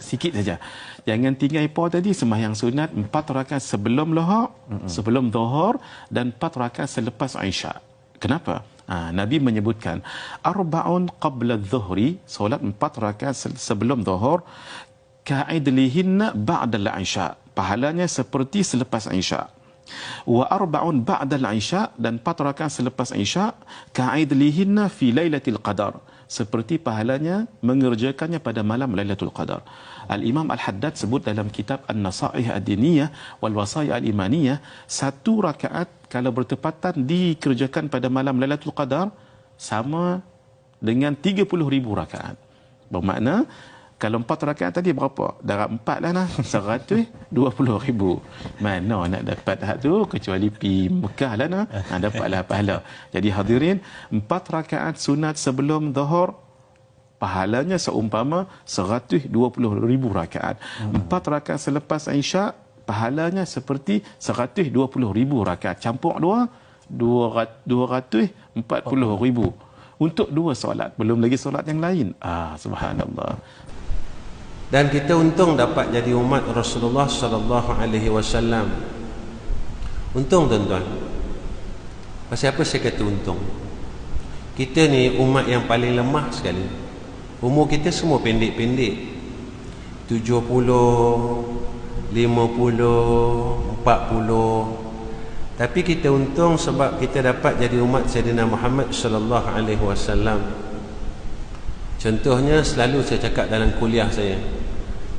sikit saja. Jangan tinggal ipoh tadi, sembahyang sunat 4 rakaat sebelum lohar, sebelum zuhur, dan 4 rakaat selepas Isya. Kenapa? Nabi menyebutkan arba'un qabla adh-dhuhri, solat 4 rakaat sebelum zuhur, ka'idlihinna ba'da al-Isya, pahalanya seperti selepas Isya. Wa arba'un ba'da al-Isya, dan 4 rakaat selepas Isya, ka'idlihinna fi lailatul qadar, seperti pahalanya mengerjakannya pada malam Lailatul Qadar. Al-Imam Al-Haddad sebut dalam kitab An-Nasaih Ad-Diniyah wal Wasaya Al-Imaniyah, 1 rakaat kalau bertepatan dikerjakan pada malam Lailatul Qadar sama dengan 30,000 rakaat. Bermakna kalau 4 rakaat tadi berapa? Darab 4 lah nah, 120,000. Mana nak dapat hak tu kecuali pi Mekah lah nah, dapatlah pahala. Jadi hadirin, 4 rakaat sunat sebelum zuhur pahalanya seumpama 120,000 rakaat. 4 rakaat selepas Isya pahalanya seperti 120,000 rakaat. Campur 240,000 untuk 2 solat, belum lagi solat yang lain. Subhanallah. Dan kita untung dapat jadi umat Rasulullah sallallahu alaihi wasallam. Untung tuan-tuan. Pasal apa saya kata untung? Kita ni umat yang paling lemah sekali. Umur kita semua pendek-pendek. 70, 50, 40. Tapi kita untung sebab kita dapat jadi umat Sayyidina Muhammad sallallahu alaihi wasallam. Contohnya selalu saya cakap dalam kuliah saya,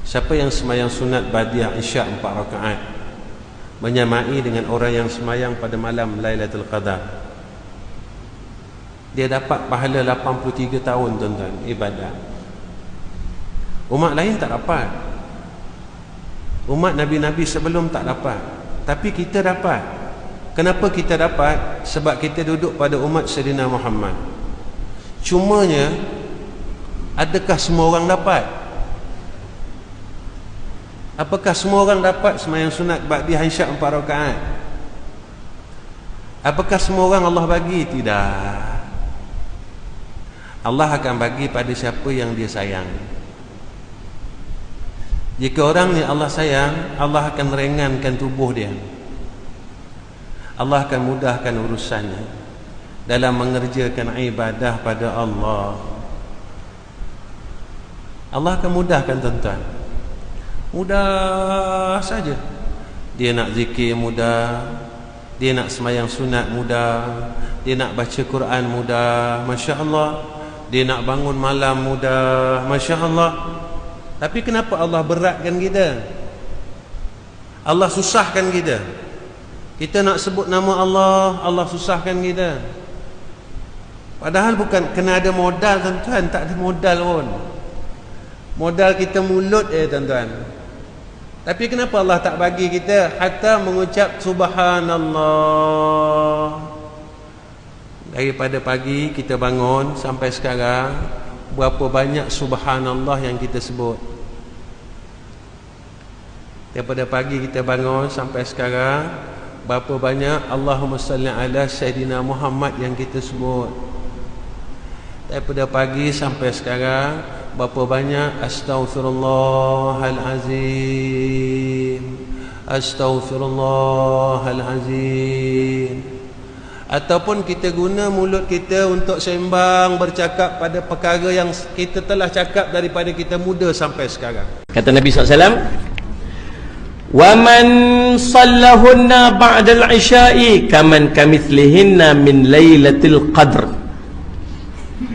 siapa yang semayang sunat badiah Isya 4 rakaat menyamai dengan orang yang semayang pada malam Lailatul Qadar, dia dapat pahala 83 tahun tuan-tuan ibadah. Umat lain tak dapat, umat Nabi-Nabi sebelum tak dapat, tapi kita dapat. Kenapa kita dapat? Sebab kita duduk pada umat Sayyidina Muhammad. Cumanya, adakah semua orang dapat? Apakah semua orang dapat sembahyang sunat ba'di Isya 4 rakaat? Apakah semua orang Allah bagi? Tidak. Allah akan bagi pada siapa yang dia sayang. Jika orang ni Allah sayang, Allah akan ringankan tubuh dia. Allah akan mudahkan urusannya dalam mengerjakan ibadah pada Allah. Allah akan mudahkan tuan-tuan. Mudah saja. Dia nak zikir mudah, dia nak sembahyang sunat mudah, dia nak baca Quran mudah, masya-Allah. Dia nak bangun malam mudah, masya-Allah. Tapi kenapa Allah beratkan kita? Allah susahkan kita. Kita nak sebut nama Allah, Allah susahkan kita. Padahal bukan kena ada modal tuan-tuan, tak ada modal pun. Modal kita mulut tuan-tuan. Tapi kenapa Allah tak bagi kita hatta mengucap subhanallah? Daripada pagi kita bangun sampai sekarang, berapa banyak subhanallah yang kita sebut? Daripada pagi kita bangun sampai sekarang, berapa banyak Allahumma salli ala Sayyidina Muhammad yang kita sebut? Daripada pagi sampai sekarang, berapa banyak astaghfirullahalazim, astaghfirullahalazim. Ataupun kita guna mulut kita untuk sembang, bercakap pada perkara yang kita telah cakap daripada kita muda sampai sekarang. Kata Nabi SAW, wa man sallahunna ba'dal isya'i kaman kamithlihinna min lailatul qadr.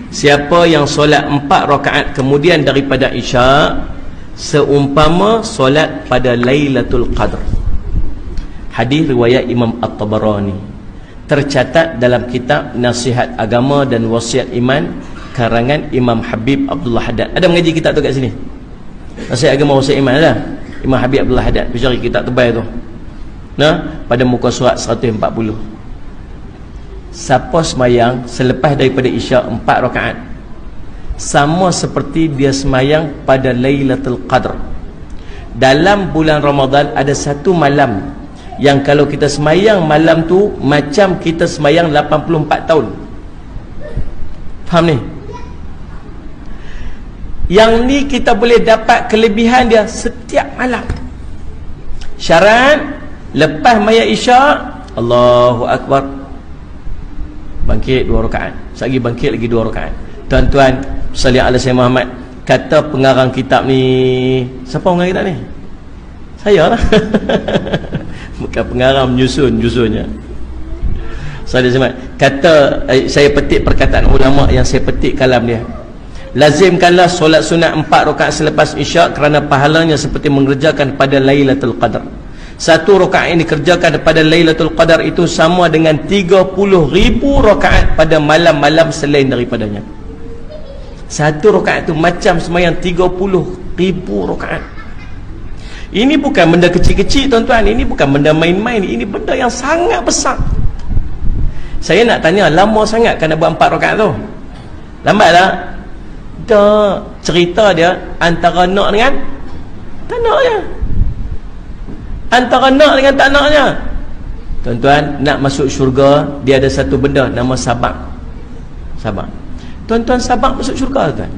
Siapa yang solat 4 rakaat kemudian daripada Isya, seumpama solat pada Lailatul Qadr. Hadis riwayat Imam At-Tabarani, tercatat dalam kitab Nasihat Agama dan Wasiat Iman karangan Imam Habib Abdullah Haddad. Ada mengaji kitab tu kat sini, Nasihat Agama Wasiat Iman ada Imam Habib Abdullah Haddad. Pergi cari kitab tebal tu, pada muka surat 140. Siapa semayang selepas daripada Isya 4 rakaat, sama seperti dia semayang pada Lailatul Qadr. Dalam bulan Ramadan ada satu malam yang kalau kita semayang malam tu macam kita semayang 84 tahun. Faham ni? Yang ni kita boleh dapat kelebihan dia setiap malam. Syarat lepas mayat isyak, Allahu Akbar, bangkit 2 rakaat. Sekali bangkit lagi 2 rakaat. Tuan-tuan, salli ala Sayyidina Muhammad. Kata pengarang kitab ni, siapa pengarang kitab ni? Saya lah. Bukan pengarang menyusunnya. Salli ala kata, saya petik perkataan ulama yang saya petik kalam dia. Lazimkanlah solat sunat 4 rakaat selepas isyak kerana pahalanya seperti mengerjakan pada Lailatul Qadar. 1 rakaat yang dikerjakan pada Lailatul Qadar itu sama dengan 30,000 rakaat pada malam-malam selain daripadanya. 1 rakaat itu macam sembahyang 30,000 rakaat. Ini bukan benda kecil-kecil tuan-tuan, ini bukan benda main-main, ini benda yang sangat besar. Saya nak tanya, lama sangat kan nak buat 4 rakaat tu? Lambat tak? Tak. Cerita dia antara nak dengan tak naknya. Antara nak dengan tak naknya. Tuan-tuan, nak masuk syurga, dia ada satu benda nama sabar. Sabar. Tuan-tuan, sabar masuk syurga tuan.